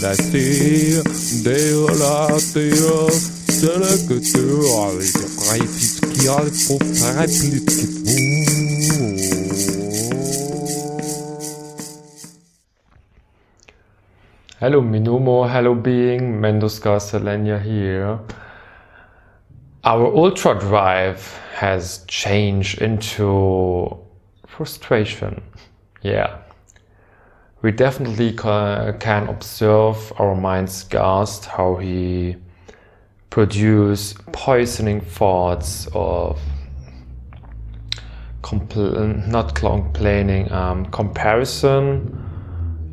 Hello Minomo, hello being, Selenia here. Our ultra drive has changed into frustration. Yeah, we definitely can observe our mind's Skarst, how he produce poisoning thoughts of not complaining, comparison,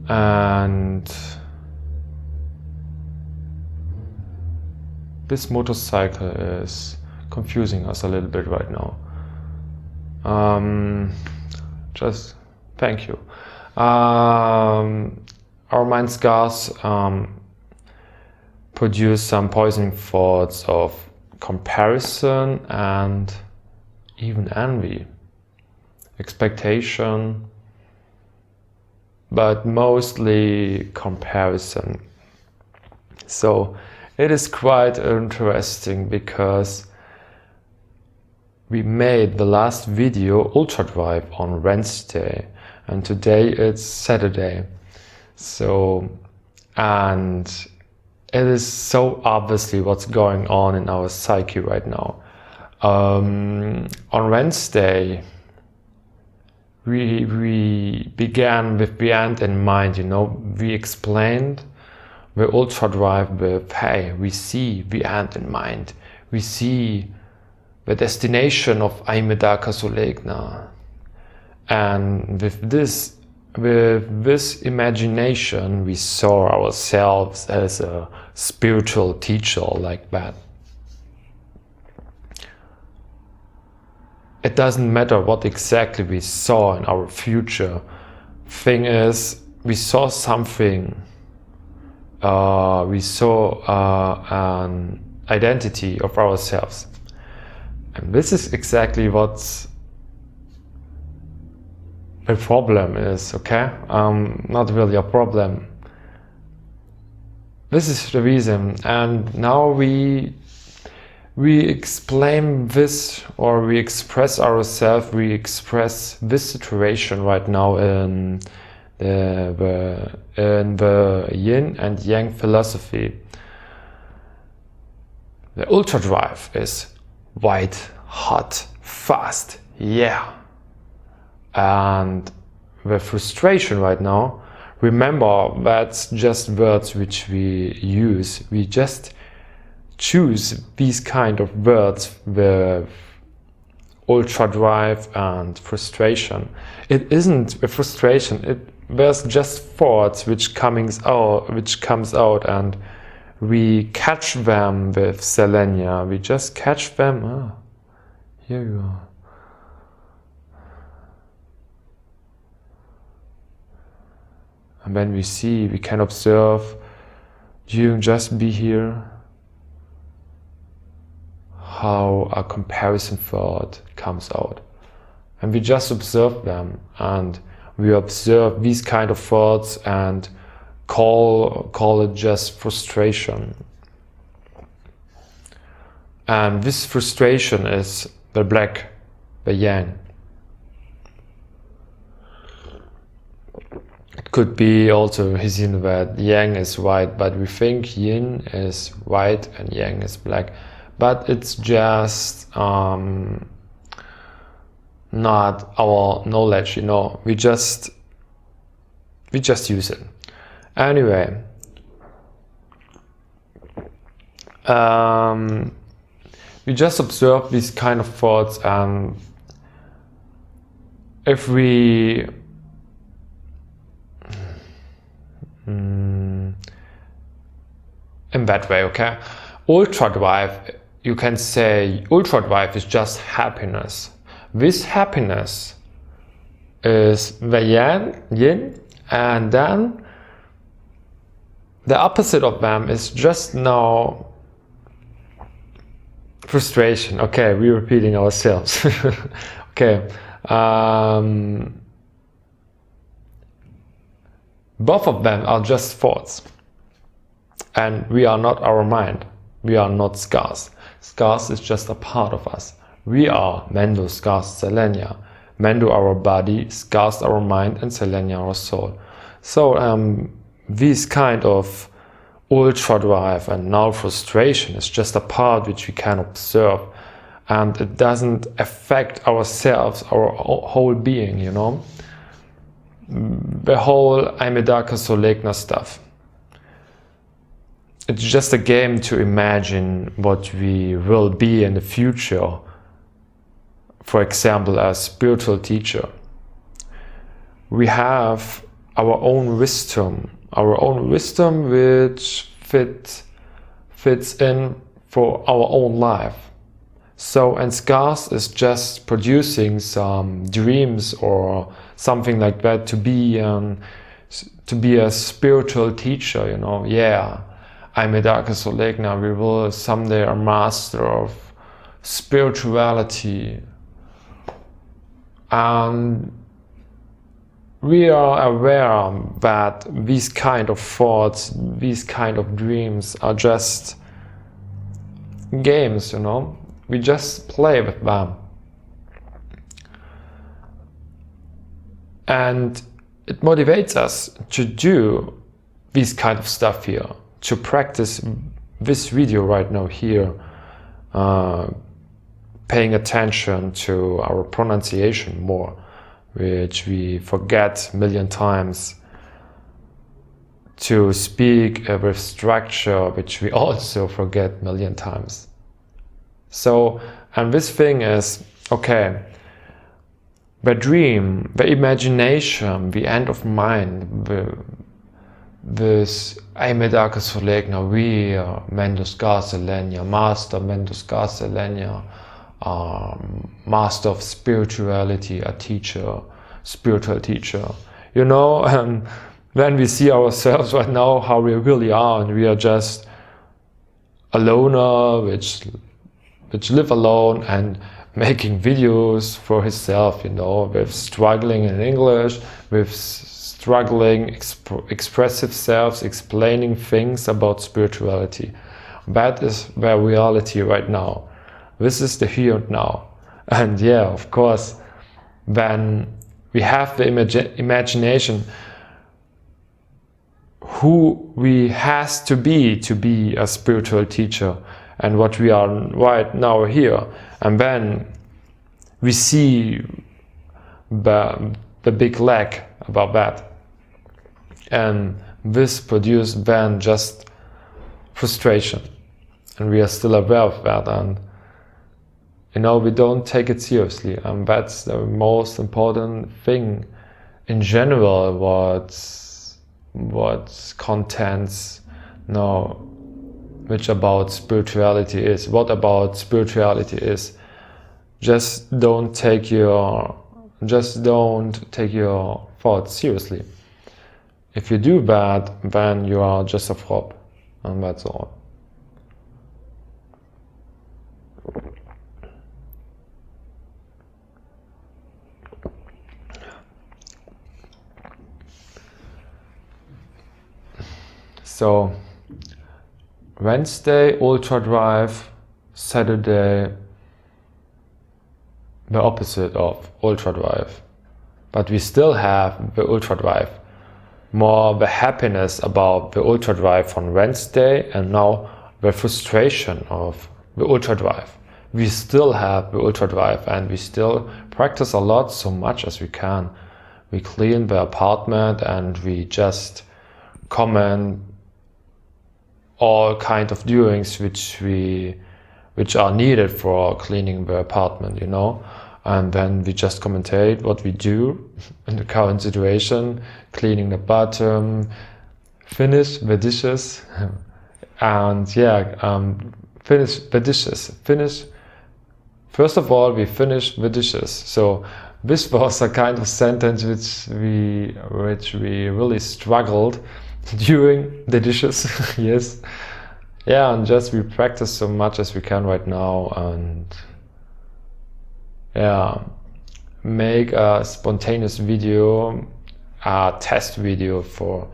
and this motorcycle is confusing us a little bit right now. Just thank you. Our mind Skarst produce some poisoning thoughts of comparison and even envy, expectation, but mostly comparison. So it is quite interesting because we made the last video Ultra Drive on Wednesday and today it's Saturday. So, and it is so obviously what's going on in our psyche right now. On Wednesday, we began with the end in mind, we explained the ultra drive with, hey, we see the end in mind. We see the destination of Aimedaca Sulegna. And with this imagination, we saw ourselves as a spiritual teacher like that. It doesn't matter what exactly we saw in our future. Thing is, we saw something. We saw an identity of ourselves. And this is exactly what the problem is, okay? Not really a problem. This is the reason. And now we explain this, or we express ourselves, we express this situation right now in the Yin and Yang philosophy. The ultra drive is white, hot, fast, yeah. And the frustration right now, remember that's just words which we use. We just choose these kind of words with ultra drive and frustration. It isn't a frustration, there's just thoughts which comes out, and we catch them with Selenia. We just catch them. Ah, here you are. And when we see, we can observe, you just be here, how a comparison thought comes out. And we just observe them, and we observe these kind of thoughts and call it just frustration. And this frustration is the black, the yang. It could be also seen that yang is white, but we think yin is white and yang is black. But it's just not our knowledge, we just use it. Anyway, we just observe these kind of thoughts, and if we in that way, okay, ultra drive, you can say ultra drive is just happiness. This happiness is the yin, and then the opposite of them is just now frustration. Okay, we're repeating ourselves. Okay, both of them are just thoughts. And we are not our mind. We are not Skarst. Skarst is just a part of us. We are Mendo, Skarst, Selenia. Mendo our body, Skarst our mind, and Selenia our soul. So this kind of ultra drive and now frustration is just a part which we can observe, and it doesn't affect ourselves, our whole being, you know. The whole Aimedaca Sulegna stuff. It's just a game to imagine what we will be in the future. For example, as spiritual teacher, we have our own wisdom which fits in for our own life. So, and Skarst is just producing some dreams or something like that to be a spiritual teacher, you know. Yeah, Aimedaca Sulegna, we will someday a master of spirituality. And we are aware that these kind of thoughts, these kind of dreams are just games, you know. We just play with them. And it motivates us to do this kind of stuff here, to practice this video right now here, paying attention to our pronunciation more, which we forget a million times, to speak with structure, which we also forget a million times. So, and this thing is, okay, the dream, the imagination, the end of mind, this Aimedaca Sulegna, we are Mendo, Skarst, Selenia, Master Mendo, Skarst, Selenia, Master of spirituality, a teacher, spiritual teacher. You know, when we see ourselves right now, how we really are, and we are just a loner, which live alone and making videos for himself, you know, with struggling in English, with struggling expressive selves, explaining things about spirituality. That is the reality right now. This is the here and now. And yeah, of course, when we have the imagination who we has to be a spiritual teacher, and what we are right now here, and then we see the big lack about that, and this produced then just frustration, and we are still aware of that, and you know, we don't take it seriously, and that's the most important thing in general. What contents, no, which about spirituality is. What about spirituality is? Just don't take your thoughts seriously. If you do that, then you are just a flop, and that's all. So Wednesday, ultra drive, Saturday, the opposite of ultra drive. But we still have the ultra drive. More the happiness about the ultra drive on Wednesday, and now the frustration of the ultra drive. We still have the ultra drive, and we still practice a lot, so much as we can. We clean the apartment, and we just comment all kind of doings which are needed for cleaning the apartment, you know. And then we just commentate what we do in the current situation, cleaning the bottom, finish the dishes, and yeah, finish the dishes. First of all, we finish the dishes. So this was a kind of sentence which we really struggled during the dishes. Yes, yeah, and just we practice so much as we can right now, and yeah, make a spontaneous video, a test video for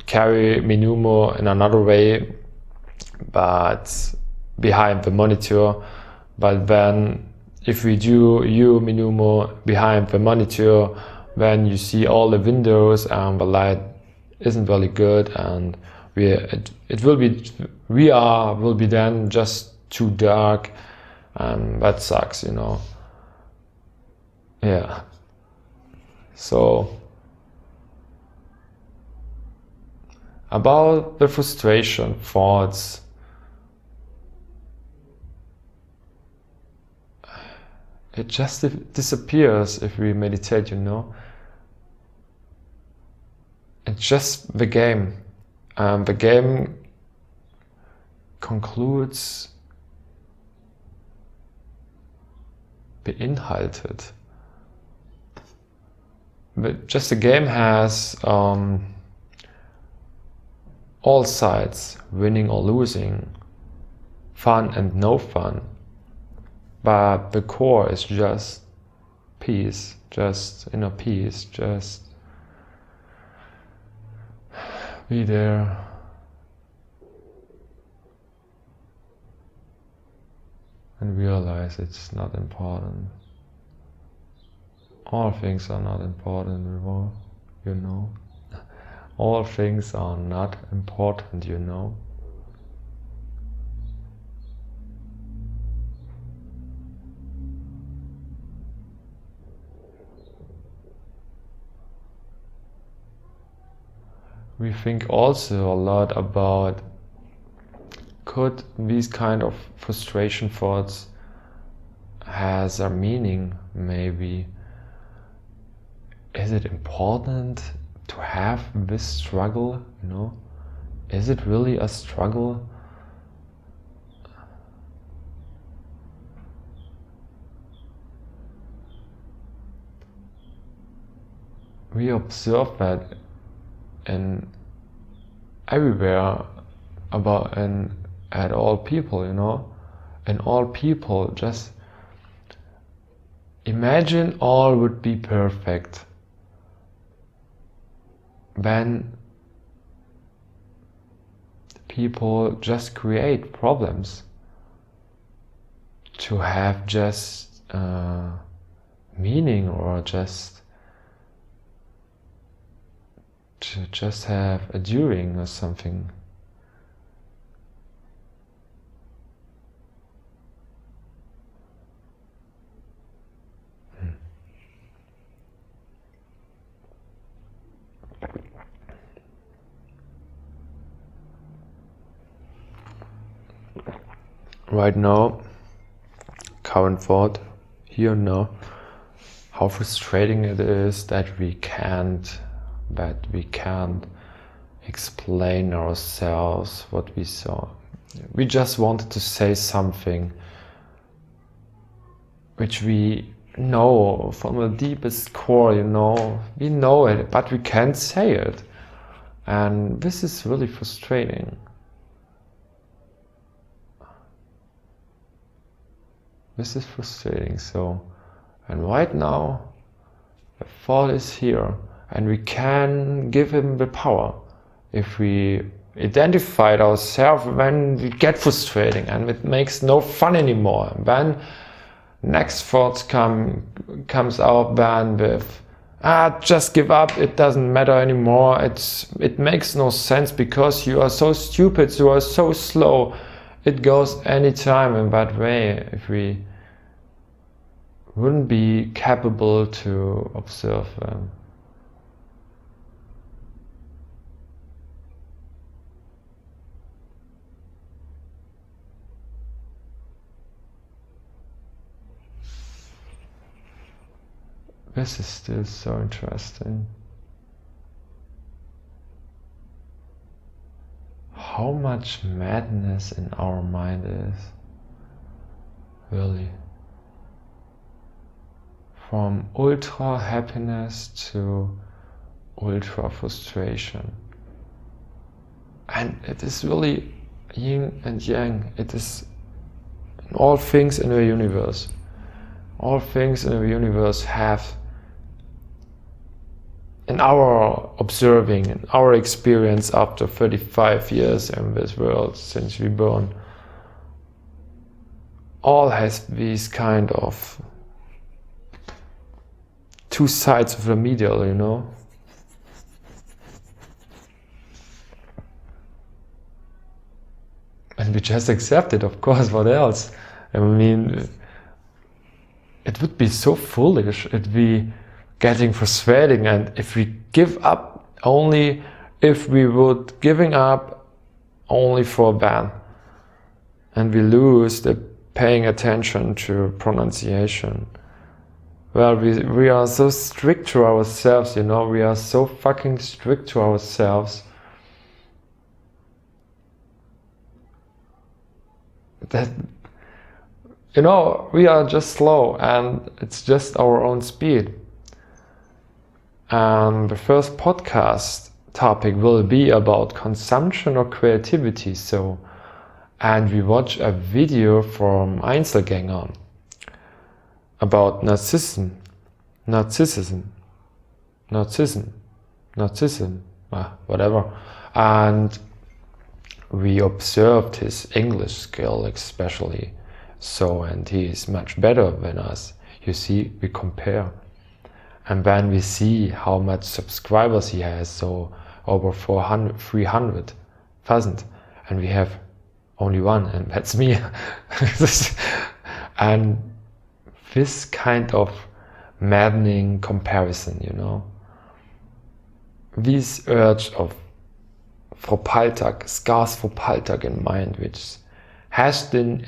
carry Minumo in another way, but behind the monitor. But then if we do Minumo behind the monitor, then you see all the windows and the light isn't really good, and VR will be then just too dark, and that sucks, you know. Yeah. So about the frustration thoughts, it just disappears if we meditate, you know. It's just the game. The game concludes beinhaltet. But just the game has all sides, winning or losing, fun and no fun. But the core is just peace, just inner peace, just be there. And realize it's not important. All things are not important, you know. All things are not important, you know. We think also a lot about, could these kind of frustration thoughts has a meaning, maybe? Is it important to have this struggle, you know? Is it really a struggle? We observe that in everywhere, at all people, you know. And all people, just imagine all would be perfect. Then people just create problems to have just meaning, or to just have a during or something. Right now, current thought, here and now, how frustrating it is that we can't explain ourselves what we saw. We just wanted to say something which we know from the deepest core, you know. We know it, but we can't say it. And this is really frustrating. This is frustrating. So, and right now, the thought is here, and we can give him the power. If we identified ourselves when we get frustrating and it makes no fun anymore, then next thoughts comes out then with, just give up, it doesn't matter anymore, it makes no sense because you are so stupid, you are so slow. It goes anytime in that way if we wouldn't be capable to observe them. This is still so interesting. How much madness in our mind is, really. From ultra happiness to ultra frustration. And it is really yin and yang. It is in all things in the universe. All things in the universe have in our observing, in our experience after 35 years in this world since we born, all has these kind of two sides of the medial, you know. And we just accept it, of course, what else? I mean, it would be so foolish if we getting frustrating, and if we give up only if we would giving up only for that, and we lose the paying attention to pronunciation. Well, we are so strict to ourselves, you know, we are so fucking strict to ourselves that, you know, we are just slow and it's just our own speed. And the first podcast topic will be about consumption or creativity. So, and we watch a video from Einzelgänger about narcissism, whatever. And we observed his English skill especially. So, and he is much better than us. You see, we compare. And then we see how much subscribers he has, so over 300,000, and we have only one, and that's me. And this kind of maddening comparison, you know, this urge of Fropaltak, Skarst Fropaltak in mind, which has the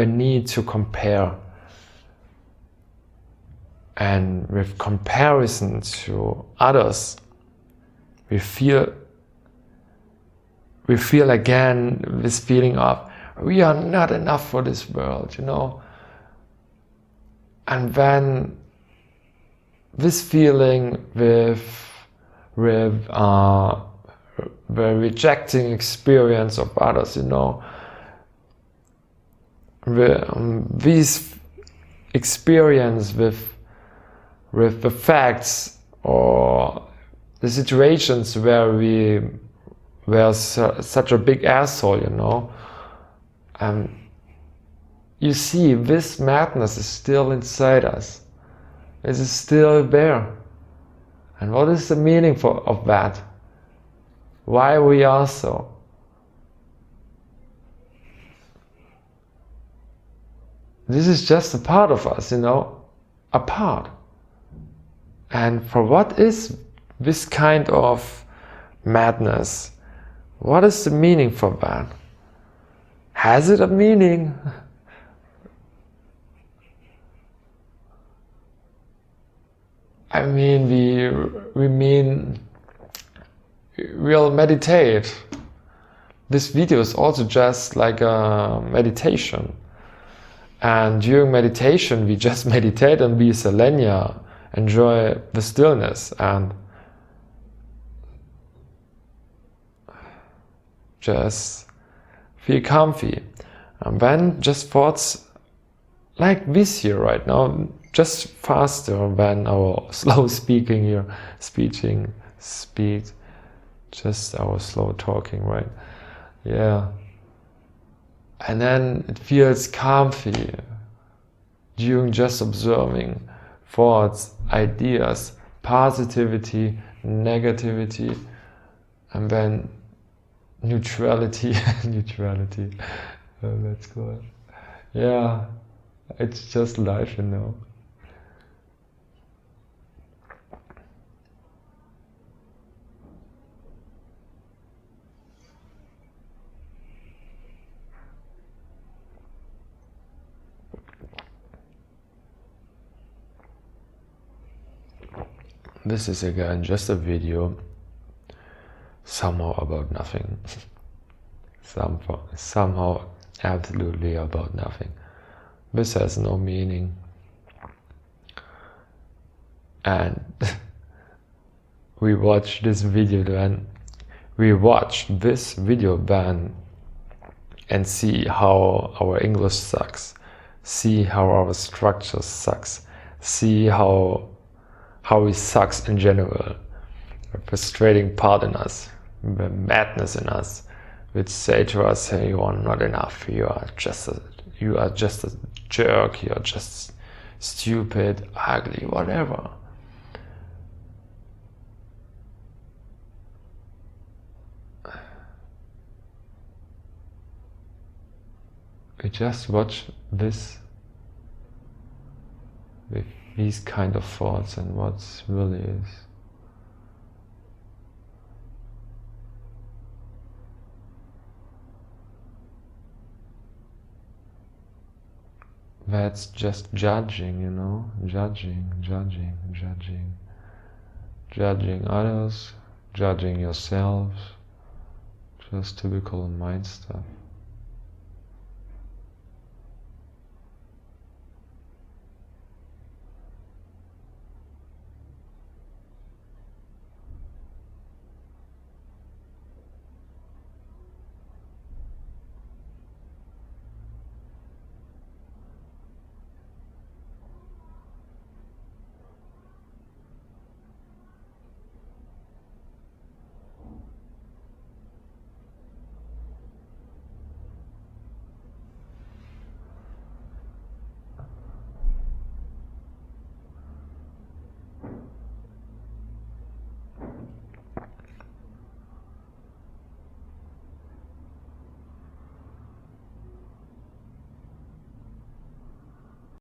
need to compare. And with comparison to others, we feel again this feeling of we are not enough for this world, you know. And then this feeling with the rejecting experience of others, you know, this experience with the facts or the situations where we were such a big asshole, you know. You see, this madness is still inside us. It is still there. And what is the meaning of that? Why we are so? This is just a part of us, you know, a part. And for what is this kind of madness? What is the meaning for that? Has it a meaning? I mean, we'll meditate. This video is also just like a meditation. And during meditation, we just meditate and be Selenia, enjoy the stillness and just feel comfy. And then just thoughts like this here right now, just faster than our slow speaking here, speed, just our slow talking, right? Yeah. And then it feels comfy during just observing thoughts, ideas, positivity, negativity, and then neutrality. Let's go. Yeah, it's just life, you know. This is again just a video, somehow about nothing. Somehow absolutely about nothing. This has no meaning. And we watch this video then and see how our English sucks, see how our structure sucks, see how how he sucks in general. The frustrating part in us, the madness in us, which say to us, hey, you are not enough, you are just a jerk, you are just stupid, ugly, whatever. We just watch this with these kind of thoughts and what really is. That's just judging, you know, judging others, judging yourselves, just typical mind stuff.